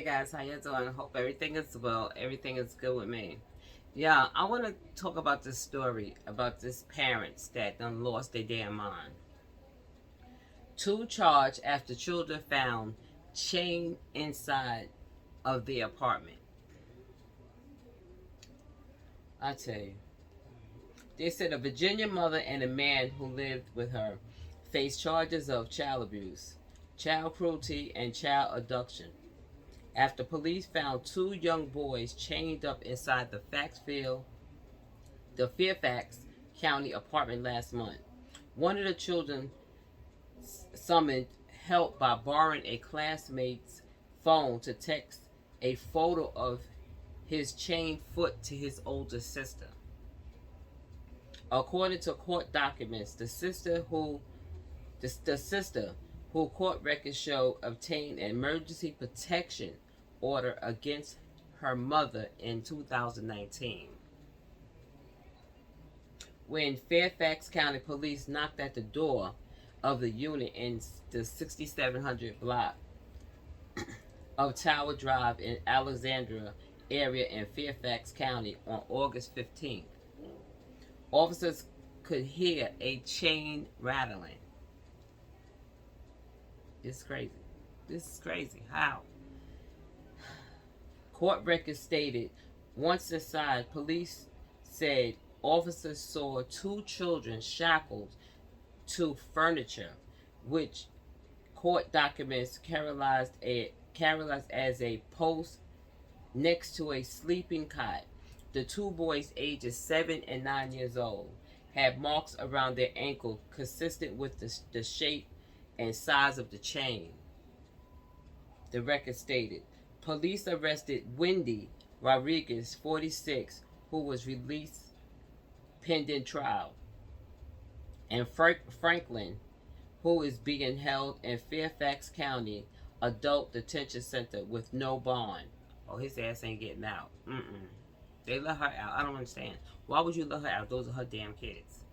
Hey guys, how you doing? Hope everything is well. Everything is good with me. Yeah, I want to talk about this story about this parents that done lost their damn mind. Two charged after children found chained inside of the apartment. I tell you, they said a Virginia mother and a man who lived with her faced charges of child abuse, child cruelty, and child abduction after police found two young boys chained up inside the Fairfax County apartment last month. One of the children summoned help by borrowing a classmate's phone to text a photo of his chained foot to his older sister. According to court documents, the sister who court records show obtained an emergency protection order against her mother in 2019. When Fairfax County Police knocked at the door of the unit in the 6700 block of Tower Drive in Alexandria area in Fairfax County on August 15th, officers could hear a chain rattling. It's crazy. This is crazy. How? Court records stated once inside, police said officers saw two children shackled to furniture, which court documents characterized as a post next to a sleeping cot. The two boys, ages 7 and 9 years old, had marks around their ankle consistent with the shape and size of the chain. The record stated police arrested Wendy Rodriguez, 46, who was released pending trial, and Franklin, who is being held in Fairfax County Adult Detention Center with no bond. Oh, his ass ain't getting out. They let her out. I don't understand. Why would you let her out? Those are her damn kids.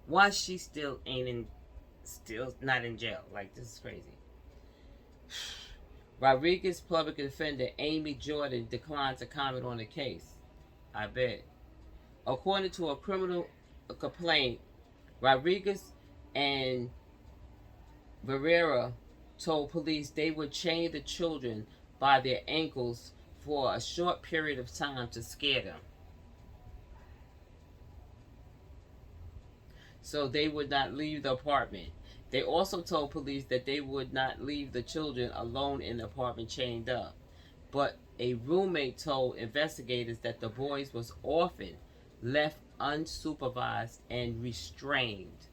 Why she still not in jail? Like, this is crazy. Rodriguez public defender Amy Jordan declined to comment on the case. I bet. According to a criminal complaint, Rodriguez and Barrera told police they would chain the children by their ankles for a short period of time to scare them, so they would not leave the apartment. They also told police that they would not leave the children alone in the apartment chained up. But a roommate told investigators that the boys was often left unsupervised and restrained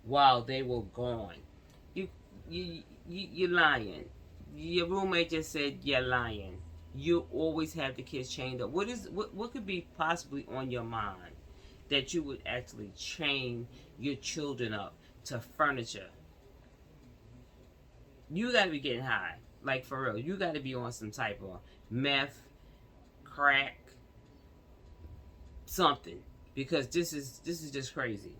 while they were gone. You're lying. Your roommate just said you're lying. You always have the kids chained up. What could be possibly on your mind that you would actually chain your children up to furniture? You gotta be getting high, like for real. You gotta be on some type of meth, crack, something, because this is just crazy.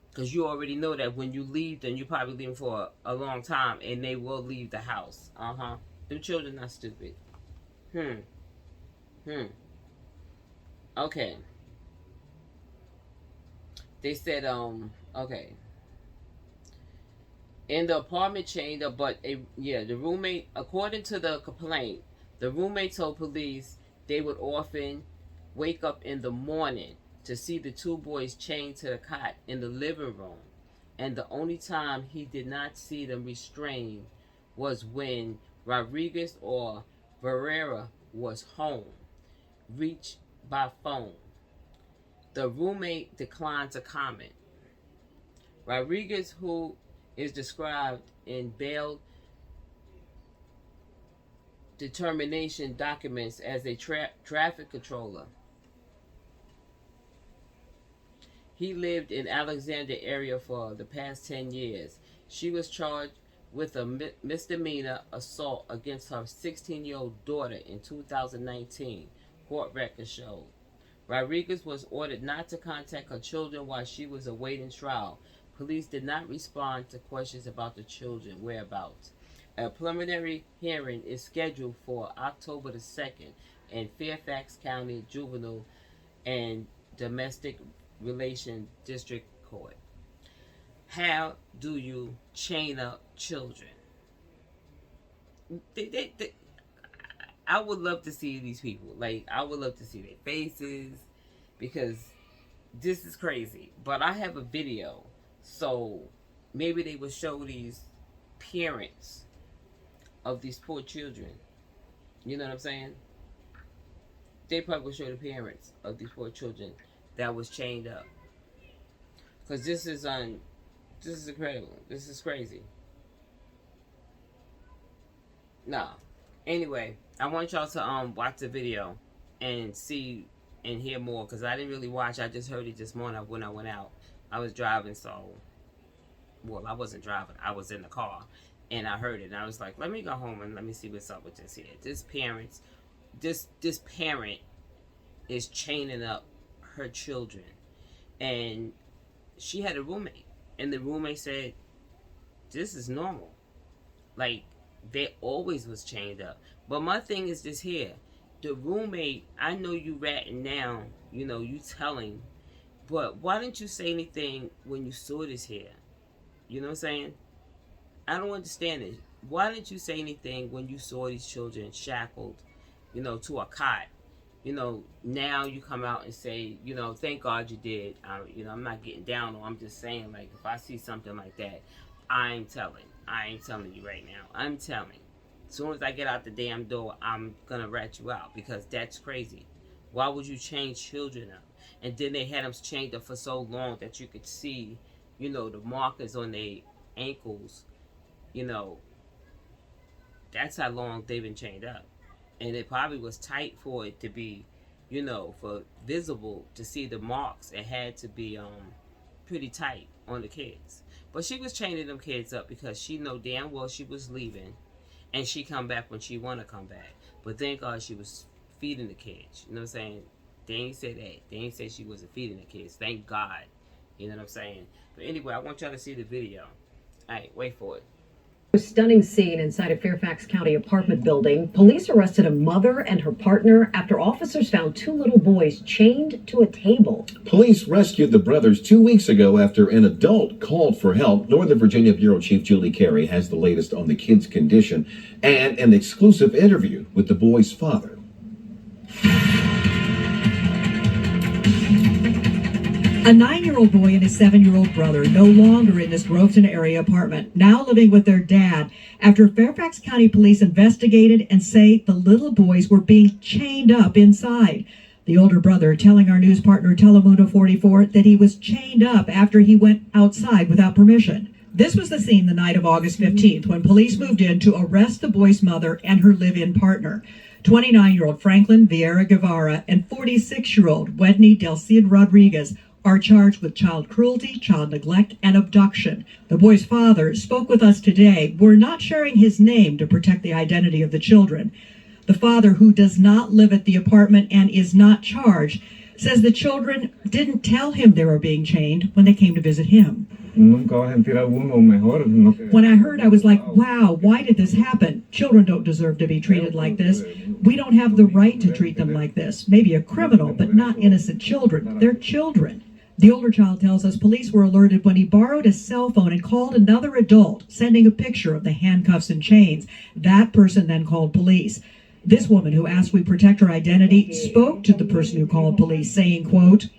Because you already know that when you leave, then you probably leave for a long time, and they will leave the house. Them children not stupid. Okay. They said okay. In the apartment chained up, but the roommate, according to the complaint, the roommate told police they would often wake up in the morning to see the two boys chained to the cot in the living room, and the only time he did not see them restrained was when Rodriguez or Barrera was home, reached by phone. The roommate declined to comment. Rodriguez, who is described in bail determination documents as a traffic controller. He lived in Alexandria area for the past 10 years. She was charged with a misdemeanor assault against her 16-year-old daughter in 2019, court records showed. Rodriguez was ordered not to contact her children while she was awaiting trial. Police did not respond to questions about the children's whereabouts. A preliminary hearing is scheduled for October the 2nd in Fairfax County Juvenile and Domestic Relation District Court. How do you chain up children? I would love to see these people. Like, I would love to see their faces because this is crazy. But I have a video, so maybe they would show these parents of these poor children. You know what I'm saying? They probably would show the parents of these poor children that was chained up. Because this is incredible. This is crazy. Nah. Anyway, I want y'all to watch the video and see and hear more, because I didn't really watch. I just heard it this morning when I went out. I was driving, so, well, I wasn't driving. I was in the car, and I heard it, and I was like, let me go home and let me see what's up with this here. This parent is chaining up her children, and she had a roommate, and the roommate said, this is normal. Like, they always was chained up. But my thing is this here. The roommate, I know you ratting now, you know, you telling, but why didn't you say anything when you saw this here? You know what I'm saying? I don't understand it. Why didn't you say anything when you saw these children shackled, you know, to a cot? You know, now you come out and say, you know, thank God you did. You know, I'm not getting down, or I'm just saying, like, if I see something like that, I ain't telling you right now. I'm telling. As soon as I get out the damn door, I'm gonna rat you out, because that's crazy. Why would you chain children up? And then they had them chained up for so long that you could see, you know, the markers on their ankles. You know, that's how long they've been chained up. And it probably was tight for it to be, you know, for visible to see the marks. It had to be pretty tight on the kids. But she was chaining them kids up because she know damn well she was leaving, and she come back when she want to come back. But thank God she was feeding the kids. You know what I'm saying? They ain't say that. They ain't say she wasn't feeding the kids. Thank God. You know what I'm saying? But anyway, I want y'all to see the video. All right, wait for it. A stunning scene inside a Fairfax County apartment building. Police arrested a mother and her partner after officers found two little boys chained to a table. Police rescued the brothers 2 weeks ago after an adult called for help. Northern Virginia Bureau Chief Julie Carey has the latest on the kids' condition and an exclusive interview with the boys' father. A 9-year-old boy and his 7-year-old brother no longer in this Groveton area apartment, now living with their dad after Fairfax County police investigated and say the little boys were being chained up inside. The older brother telling our news partner Telemundo 44 that he was chained up after he went outside without permission. This was the scene the night of August 15th when police moved in to arrest the boy's mother and her live-in partner. 29-year-old Franklin Vieira Guevara and 46-year-old Wedney Del Cid Rodriguez are charged with child cruelty, child neglect, and abduction. The boy's father spoke with us today. We're not sharing his name to protect the identity of the children. The father, who does not live at the apartment and is not charged, says the children didn't tell him they were being chained when they came to visit him. When I heard, I was like, wow, why did this happen? Children don't deserve to be treated like this. We don't have the right to treat them like this. Maybe a criminal, but not innocent children. They're children. The older child tells us police were alerted when he borrowed a cell phone and called another adult, sending a picture of the handcuffs and chains. That person then called police. This woman, who asked we protect her identity, spoke to the person who called police, saying, quote,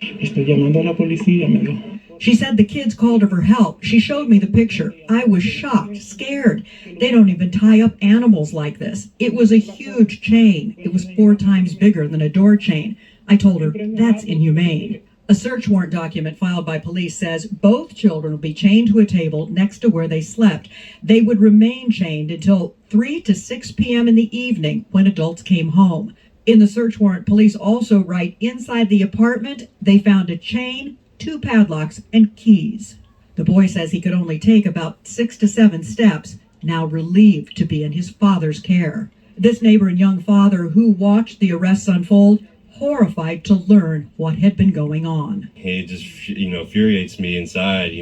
she said the kids called her for help. She showed me the picture. I was shocked, scared. They don't even tie up animals like this. It was a huge chain. It was 4 times bigger than a door chain. I told her, that's inhumane. A search warrant document filed by police says both children will be chained to a table next to where they slept. They would remain chained until 3 to 6 p.m. in the evening when adults came home. In the search warrant, police also write inside the apartment they found a chain, 2 padlocks, and keys. The boy says he could only take about 6 to 7 steps, now relieved to be in his father's care. This neighbor and young father who watched the arrests unfold horrified to learn what had been going on. It just, infuriates me inside,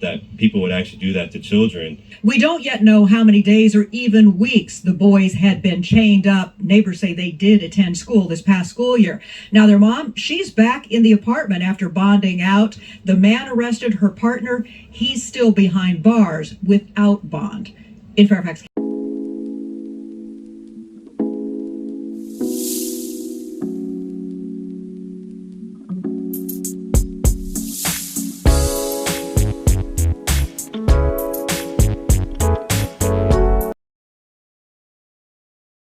that people would actually do that to children. We don't yet know how many days or even weeks the boys had been chained up. Neighbors say they did attend school this past school year. Now their mom, she's back in the apartment after bonding out. The man arrested her partner. He's still behind bars without bond. In Fairfax